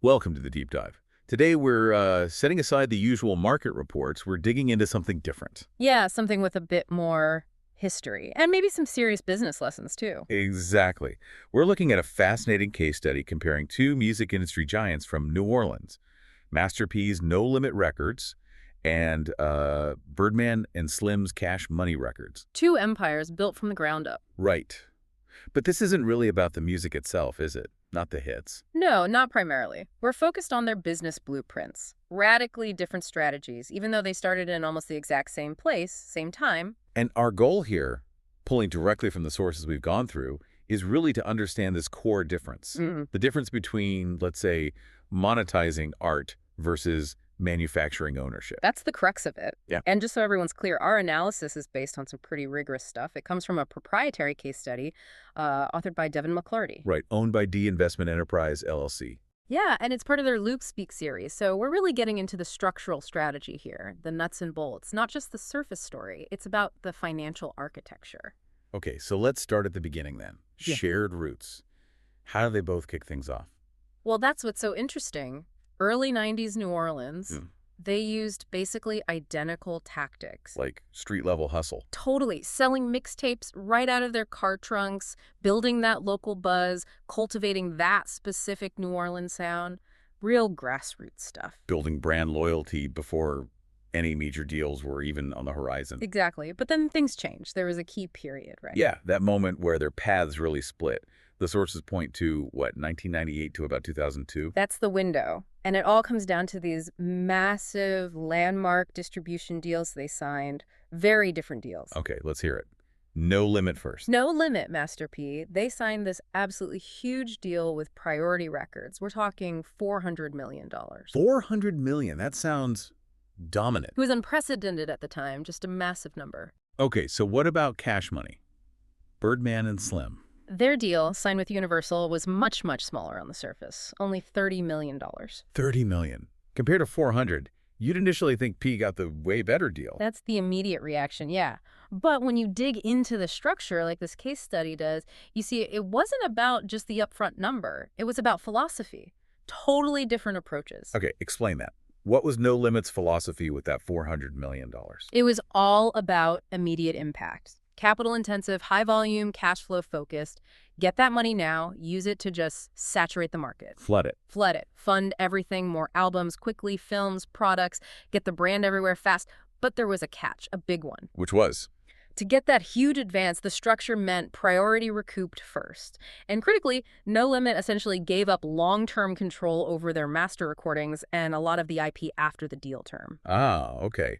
Welcome to the Deep Dive. Today we're setting aside the usual market reports. We're digging into something different. Yeah, something with a bit more history and maybe some serious business lessons too. Exactly. We're looking at a fascinating case study comparing two music industry giants from New Orleans, Master P's No Limit Records and Birdman and Slim's Cash Money Records. Two empires built from the ground up. Right. But this isn't really about the music itself, is it? Not the hits. No, not primarily. We're focused on their business blueprints. Radically different strategies, even though they started in almost the exact same place, same time. And our goal here, pulling directly from the sources we've gone through, is really to understand this core difference. The difference between, let's say, monetizing art versus manufacturing ownership. That's the crux of it. Yeah. And just so everyone's clear, our analysis is based on some pretty rigorous stuff. It comes from a proprietary case study authored by Devin McClarty. Right, owned by D Investment Enterprise, LLC. Yeah, and it's part of their LoopSpeak series, so we're really getting into the structural strategy here, the nuts and bolts, not just the surface story. It's about the financial architecture. Okay, so let's start at the beginning then. Yeah. Shared roots. How do they both kick things off? Well, that's what's so interesting. Early 90s New Orleans, they used basically identical tactics. Like street-level hustle. Totally. Selling mixtapes right out of their car trunks, building that local buzz, cultivating that specific New Orleans sound. Real grassroots stuff. Building brand loyalty before any major deals were even on the horizon. Exactly. But then things changed. There was a key period, right? Yeah, that moment where their paths really split. The sources point to, what, 1998 to about 2002? That's the window. And it all comes down to these massive landmark distribution deals they signed. Very different deals. Okay, let's hear it. No Limit first. No Limit, Master P. They signed this absolutely huge deal with Priority Records. We're talking $400 million. $400 million. That sounds dominant. It was unprecedented at the time, just a massive number. Okay, so what about Cash Money? Birdman and Slim. Their deal, signed with Universal, was much, much smaller on the surface. Only $30 million. $30 million. Compared to 400, you'd initially think P got the way better deal. That's the immediate reaction, yeah. But when you dig into the structure, like this case study does, you see it wasn't about just the upfront number. It was about philosophy. Totally different approaches. Okay, explain that. What was No Limit's philosophy with that $400 million? It was all about immediate impact. Capital intensive, high volume, cash flow focused. Get that money now, use it to just saturate the market. Flood it. Flood it. Fund everything, more albums, quickly, films, products, get the brand everywhere fast. But there was a catch, a big one. Which was? To get that huge advance, the structure meant priority recouped first. And critically, No Limit essentially gave up long-term control over their master recordings and a lot of the IP after the deal term. Ah, okay.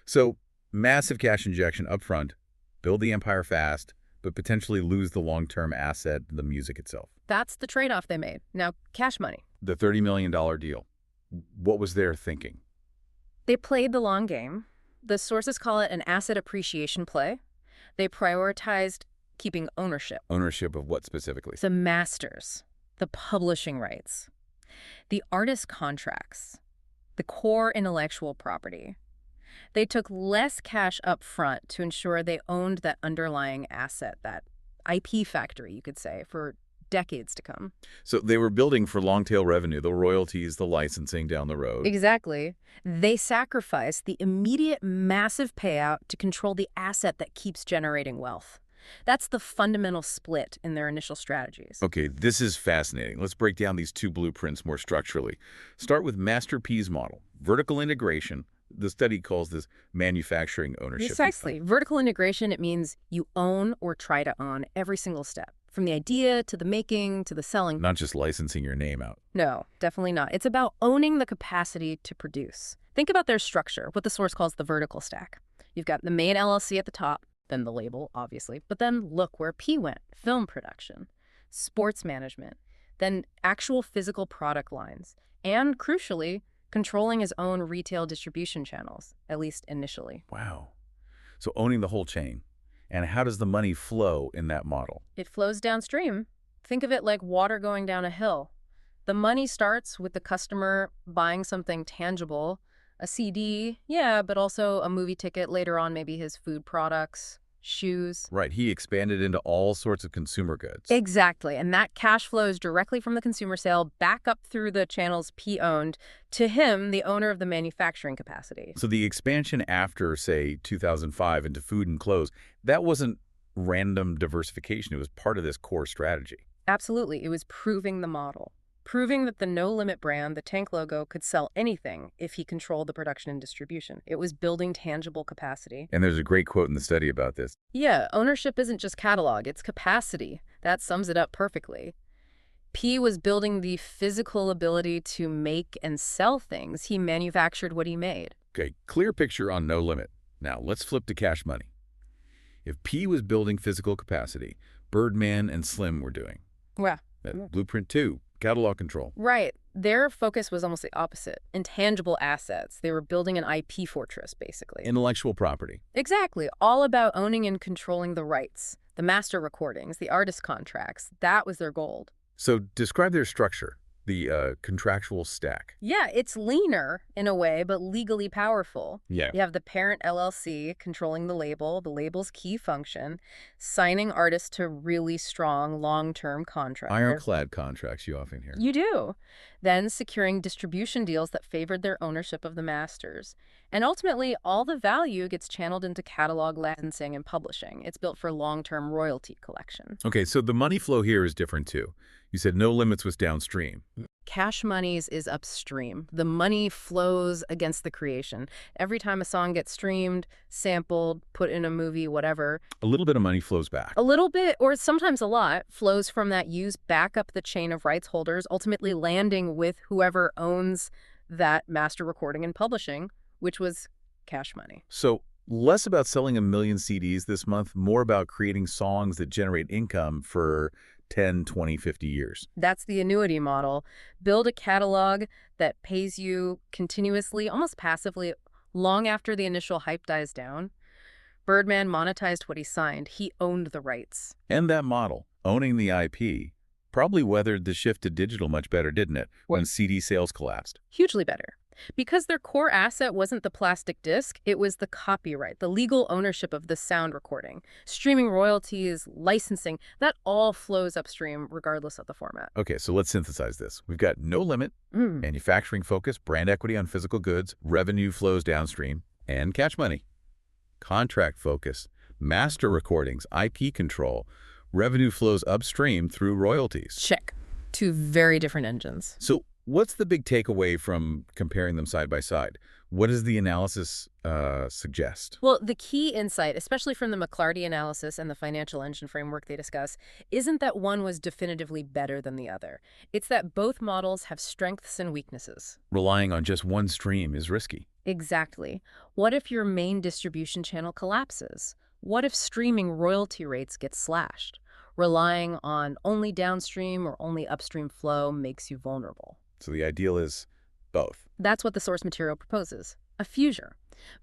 So massive cash injection up front, build the empire fast, but potentially lose the long-term asset, the music itself. That's the trade-off they made. Now, Cash Money. The $30 million deal. What was their thinking? They played the long game. The sources call it an asset appreciation play. They prioritized keeping ownership. Ownership of what specifically? The masters, the publishing rights, the artist contracts, the core intellectual property. They took less cash up front to ensure they owned that underlying asset, that IP factory, you could say, for decades to come. So they were building for long-tail revenue, the royalties, the licensing down the road. Exactly. They sacrificed the immediate massive payout to control the asset that keeps generating wealth. That's the fundamental split in their initial strategies. Okay, this is fascinating. Let's break down these two blueprints more structurally. Start with Master P's model, vertical integration. The study calls this manufacturing ownership. Precisely. Vertical integration, it means you own or try to own every single step, from the idea to the making to the selling. Not just licensing your name out. No, definitely not. It's about owning the capacity to produce. Think about their structure, what the source calls the vertical stack. You've got the main LLC at the top, then the label, obviously, but then look where P went. Film production, sports management, then actual physical product lines, and crucially, controlling his own retail distribution channels, at least initially. Wow. So owning the whole chain. And how does the money flow in that model? It flows downstream. Think of it like water going down a hill. The money starts with the customer buying something tangible, a CD, yeah, but also a movie ticket later on, maybe his food products, shoes. Right, he expanded into all sorts of consumer goods. Exactly. And that cash flows directly from the consumer sale back up through the channels P owned to him, the owner of the manufacturing capacity. So the expansion after, say, 2005 into food and clothes, that wasn't random diversification. It was part of this core strategy. Absolutely. It was proving the model. Proving that the No Limit brand, the tank logo, could sell anything if he controlled the production and distribution. It was building tangible capacity. And there's a great quote in the study about this. Yeah, ownership isn't just catalog, it's capacity. That sums it up perfectly. P was building the physical ability to make and sell things. He manufactured what he made. Okay, clear picture on No Limit. Now, let's flip to cash money. If P was building physical capacity, Birdman and Slim were doing. Wow. Blueprint 2, catalog control. Right. Their focus was almost the opposite. Intangible assets. They were building an IP fortress, basically. Intellectual property. Exactly. All about owning and controlling the rights, the master recordings, the artist contracts. That was their goal. So describe their structure, the contractual stack. Yeah, it's leaner in a way, but legally powerful. Yeah. You have the parent LLC controlling the label's key function, signing artists to really strong long-term contracts. Ironclad contracts you often hear. You do. Then securing distribution deals that favored their ownership of the masters. And ultimately, all the value gets channeled into catalog licensing and publishing. It's built for long-term royalty collection. Okay, so the money flow here is different too. You said No Limits was downstream. Cash Monies is upstream. The money flows against the creation. Every time a song gets streamed, sampled, put in a movie, whatever, A little bit of money flows back. a little bit, or sometimes a lot, flows from that use back up the chain of rights holders, ultimately landing with whoever owns that master recording and publishing, which was Cash Money. So less about selling 1 million CDs this month, more about creating songs that generate income for 10, 20, 50 years. That's the annuity model. Build a catalog that pays you continuously, almost passively, long after the initial hype dies down. Birdman monetized what he signed. He owned the rights. And that model, owning the IP, probably weathered the shift to digital much better, didn't it, when CD sales collapsed? Hugely better. Because their core asset wasn't the plastic disc, it was the copyright, the legal ownership of the sound recording. Streaming royalties, licensing, that all flows upstream regardless of the format. Okay, so let's synthesize this. We've got No Limit, manufacturing focus, brand equity on physical goods, revenue flows downstream, and Cash Money. Contract focus, master recordings, IP control, revenue flows upstream through royalties. Check. Two very different engines. So what's the big takeaway from comparing them side by side? What does the analysis suggest? Well, the key insight, especially from the McClarty analysis and the financial engine framework they discuss, isn't that one was definitively better than the other. It's that both models have strengths and weaknesses. Relying on just one stream is risky. Exactly. What if your main distribution channel collapses? What if streaming royalty rates get slashed? Relying on only downstream or only upstream flow makes you vulnerable. So the ideal is both. That's what the source material proposes. A fusion.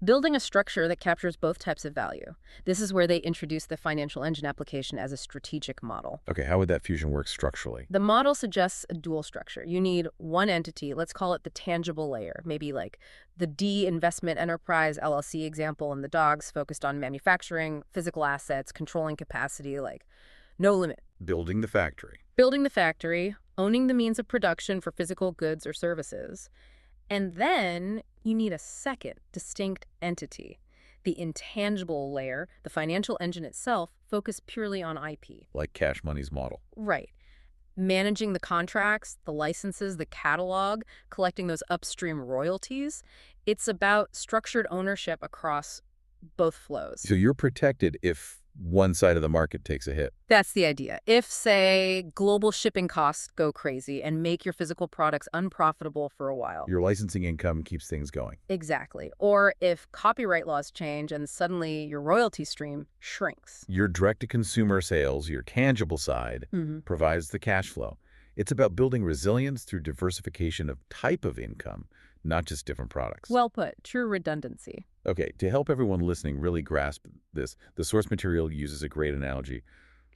Building a structure that captures both types of value. This is where they introduce the financial engine application as a strategic model. Okay, how would that fusion work structurally? The model suggests a dual structure. You need one entity, let's call it the tangible layer, maybe like the D Investment Enterprise LLC example, and the dogs focused on manufacturing, physical assets, controlling capacity, like No Limit. Building the factory. Building the factory, owning the means of production for physical goods or services. And then you need a second distinct entity, the intangible layer, the financial engine itself, focused purely on IP. Like Cash Money's model. Right. Managing the contracts, the licenses, the catalog, collecting those upstream royalties. It's about structured ownership across both flows. So you're protected if one side of the market takes a hit. That's the idea. If, say, global shipping costs go crazy and make your physical products unprofitable for a while. Your licensing income keeps things going. Exactly. Or if copyright laws change and suddenly your royalty stream shrinks. Your direct-to-consumer sales, your tangible side, provides the cash flow. It's about building resilience through diversification of type of income, not just different products. Well put. True redundancy. Okay, to help everyone listening really grasp this, the source material uses a great analogy.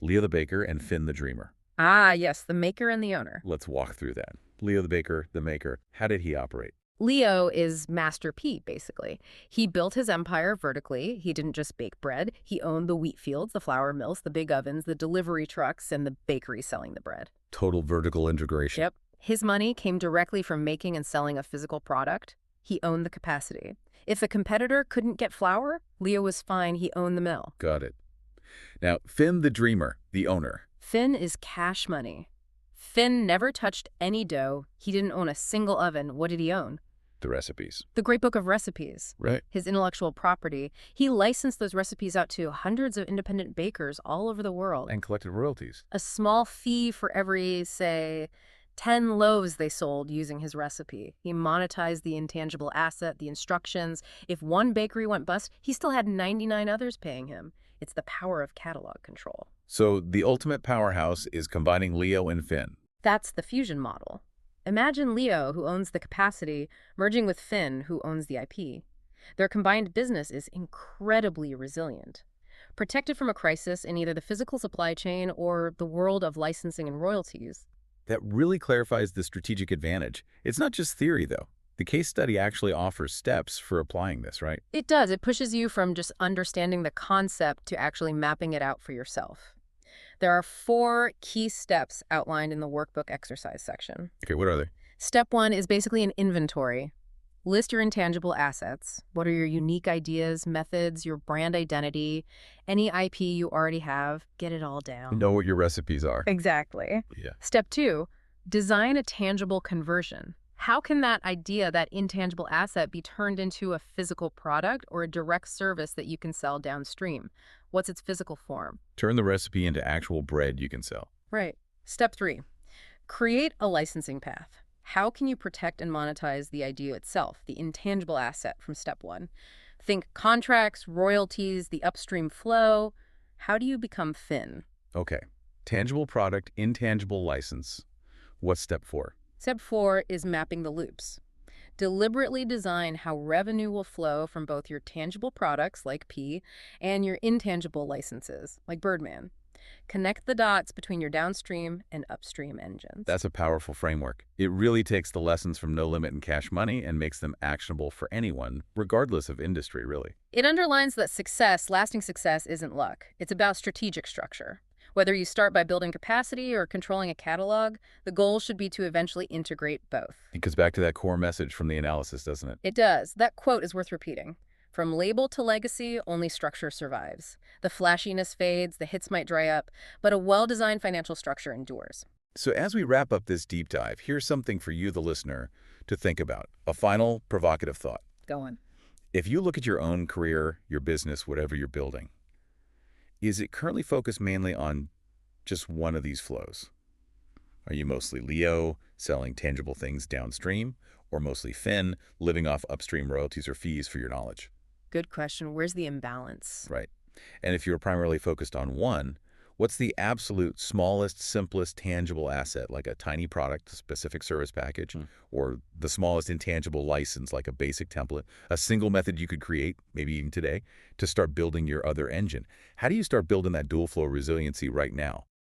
Leo the baker and Finn the dreamer. Ah, yes, the maker and the owner. Let's walk through that. Leo the baker, the maker, how did he operate? Leo is Master P, basically. He built his empire vertically. He didn't just bake bread. He owned the wheat fields, the flour mills, the big ovens, the delivery trucks, and the bakery selling the bread. Total vertical integration. Yep. His money came directly from making and selling a physical product. He owned the capacity. If a competitor couldn't get flour, Leo was fine. He owned the mill. Got it. Now, Finn the dreamer, the owner. Finn is cash money. Finn never touched any dough. He didn't own a single oven. What did he own? The recipes. The Great Book of Recipes. Right. His intellectual property. He licensed those recipes out to hundreds of independent bakers all over the world. And collected royalties. A small fee for every, say, 10 loaves they sold using his recipe. He monetized the intangible asset, the instructions. If one bakery went bust, he still had 99 others paying him. It's the power of catalog control. So the ultimate powerhouse is combining Leo and Finn. That's the fusion model. Imagine Leo, who owns the capacity, merging with Finn, who owns the IP. Their combined business is incredibly resilient, protected from a crisis in either the physical supply chain or the world of licensing and royalties. That really clarifies the strategic advantage. It's not just theory, though. The case study actually offers steps for applying this, right? It does. It pushes you from just understanding the concept to actually mapping it out for yourself. There are 4 key steps outlined in the workbook exercise section. Okay, what are they? Step 1 is basically an inventory. List your intangible assets. What are your unique ideas, methods, your brand identity, any IP you already have? Get it all down. Know what your recipes are. Exactly. Yeah. Step 2, design a tangible conversion. How can that idea, that intangible asset, be turned into a physical product or a direct service that you can sell downstream? What's its physical form? Turn the recipe into actual bread you can sell. Right. Step 3, create a licensing path. How can you protect and monetize the idea itself, the intangible asset from step 1? Think contracts, royalties, the upstream flow. How do you become Finn? Okay. Tangible product, intangible license. What's step 4? Step 4 is mapping the loops. Deliberately design how revenue will flow from both your tangible products, like P, and your intangible licenses, like Birdman. Connect the dots between your downstream and upstream engines. That's a powerful framework. It really takes the lessons from No Limit and Cash Money and makes them actionable for anyone, regardless of industry, really. It underlines that success, lasting success, isn't luck. It's about strategic structure. Whether you start by building capacity or controlling a catalog, the goal should be to eventually integrate both. It goes back to that core message from the analysis, doesn't it? It does. That quote is worth repeating. From label to legacy, only structure survives. The flashiness fades, the hits might dry up, but a well-designed financial structure endures. So as we wrap up this deep dive, here's something for you, the listener, to think about. A final provocative thought. Go on. If you look at your own career, your business, whatever you're building, is it currently focused mainly on just one of these flows? Are you mostly Leo, selling tangible things downstream, or mostly Finn, living off upstream royalties or fees for your knowledge? Good question. Where's the imbalance? Right. And if you're primarily focused on one, what's the absolute smallest, simplest tangible asset, like a tiny product, a specific service package, or the smallest intangible license, like a basic template, a single method you could create, maybe even today, to start building your other engine? How do you start building that dual flow resiliency right now?